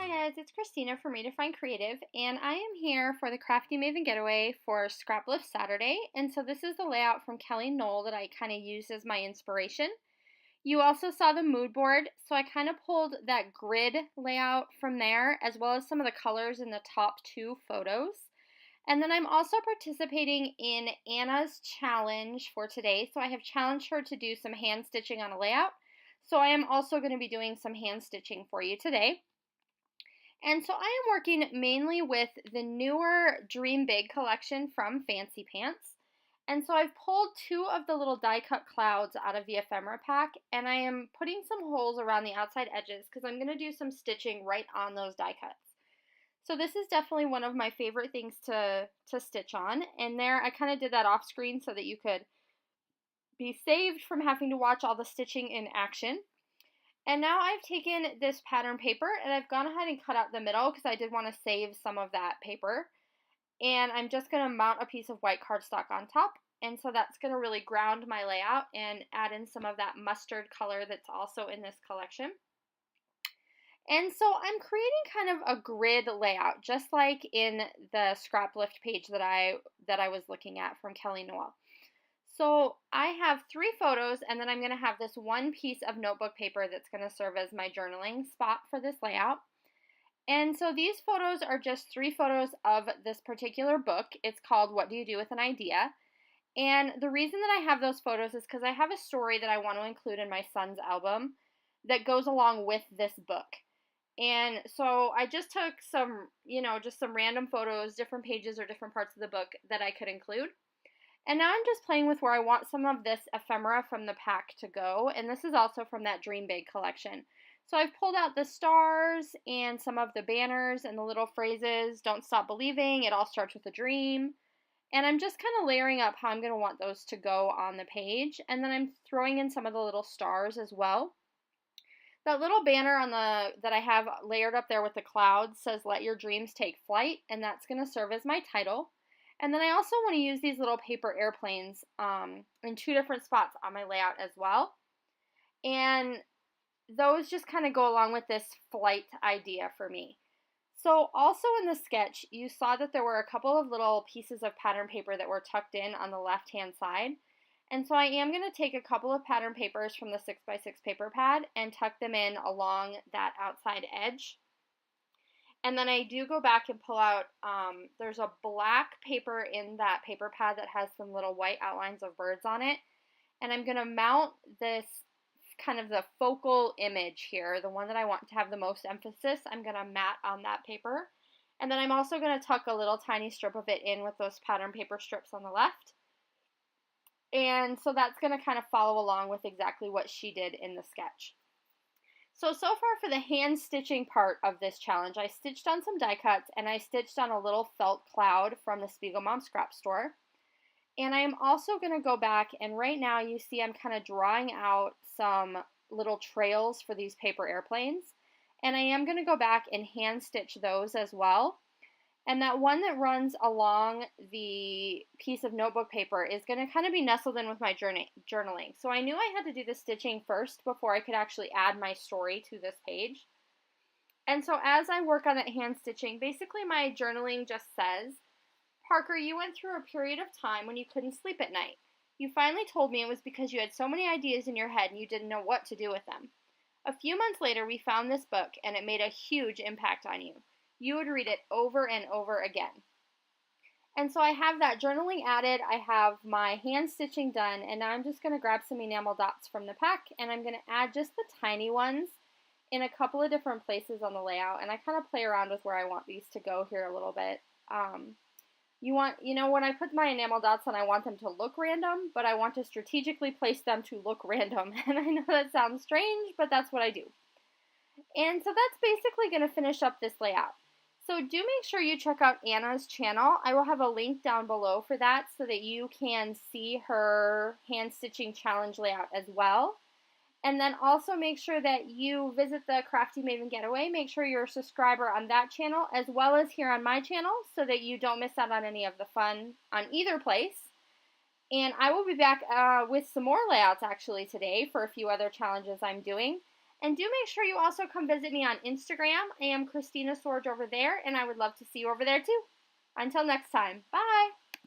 Hi guys, it's Christina from Redefine Creative, and I am here for the Crafty Maven Getaway for Scraplift Saturday. And so this is the layout from Kelly Knoll that I kind of used as my inspiration. You also saw the mood board, so I kind of pulled that grid layout from there, as well as some of the colors in the top two photos. And then I'm also participating in Anna's challenge for today, so I have challenged her to do some hand stitching on a layout. So I am also going to be doing some hand stitching for you today. And so I am working mainly with the newer Dream Big collection from Fancy Pants. And so I've pulled two of the little die cut clouds out of the ephemera pack, and I am putting some holes around the outside edges because I'm going to do some stitching right on those die cuts. So this is definitely one of my favorite things to stitch on. And there I kind of did that off screen so that you could be saved from having to watch all the stitching in action. And now I've taken this pattern paper and I've gone ahead and cut out the middle because I did want to save some of that paper. And I'm just going to mount a piece of white cardstock on top. And so that's going to really ground my layout and add in some of that mustard color that's also in this collection. And so I'm creating kind of a grid layout, just like in the Scraplift page that I was looking at from Kelly Knoll. So I have 3 photos, and then I'm going to have this one piece of notebook paper that's going to serve as my journaling spot for this layout. And so these photos are just 3 photos of this particular book. It's called What Do You Do with an Idea? And the reason that I have those photos is because I have a story that I want to include in my son's album that goes along with this book. And so I just took some, just some random photos, different pages or different parts of the book that I could include. And now I'm just playing with where I want some of this ephemera from the pack to go, and this is also from that Dream Big collection. So I've pulled out the stars and some of the banners and the little phrases, don't stop believing, it all starts with a dream. And I'm just kind of layering up how I'm going to want those to go on the page, and then I'm throwing in some of the little stars as well. That little banner that I have layered up there with the clouds says, "Let your dreams take flight," and that's going to serve as my title. And then I also want to use these little paper airplanes in 2 different spots on my layout as well. And those just kind of go along with this flight idea for me. So also in the sketch, you saw that there were a couple of little pieces of pattern paper that were tucked in on the left-hand side. And so I am going to take a couple of pattern papers from the 6x6 paper pad and tuck them in along that outside edge. And then I do go back and pull out, there's a black paper in that paper pad that has some little white outlines of birds on it. And I'm going to mount this kind of the focal image here, the one that I want to have the most emphasis. I'm going to mat on that paper. And then I'm also going to tuck a little tiny strip of it in with those pattern paper strips on the left. And so that's going to kind of follow along with exactly what she did in the sketch. So far for the hand stitching part of this challenge, I stitched on some die cuts and I stitched on a little felt cloud from the Spiegelmom scrap store. And I am also going to go back, and right now you see I'm kind of drawing out some little trails for these paper airplanes. And I am going to go back and hand stitch those as well. And that one that runs along the piece of notebook paper is going to kind of be nestled in with my journaling. So I knew I had to do the stitching first before I could actually add my story to this page. And so as I work on that hand stitching, basically my journaling just says, "Parker, you went through a period of time when you couldn't sleep at night. You finally told me it was because you had so many ideas in your head and you didn't know what to do with them. A few months later, we found this book and it made a huge impact on you. You would read it over and over again." And so I have that journaling added, I have my hand stitching done, and now I'm just going to grab some enamel dots from the pack, and I'm going to add just the tiny ones in a couple of different places on the layout, and I kind of play around with where I want these to go here a little bit. When I put my enamel dots on, I want them to look random, but I want to strategically place them to look random, and I know that sounds strange, but that's what I do. And so that's basically going to finish up this layout. So do make sure you check out Anna's channel. I will have a link down below for that so that you can see her hand stitching challenge layout as well. And then also make sure that you visit the Crafty Maven Getaway. Make sure you're a subscriber on that channel as well as here on my channel so that you don't miss out on any of the fun on either place. And I will be back with some more layouts actually today for a few other challenges I'm doing. And do make sure you also come visit me on Instagram. I am Khristina Sorge over there, and I would love to see you over there too. Until next time, bye!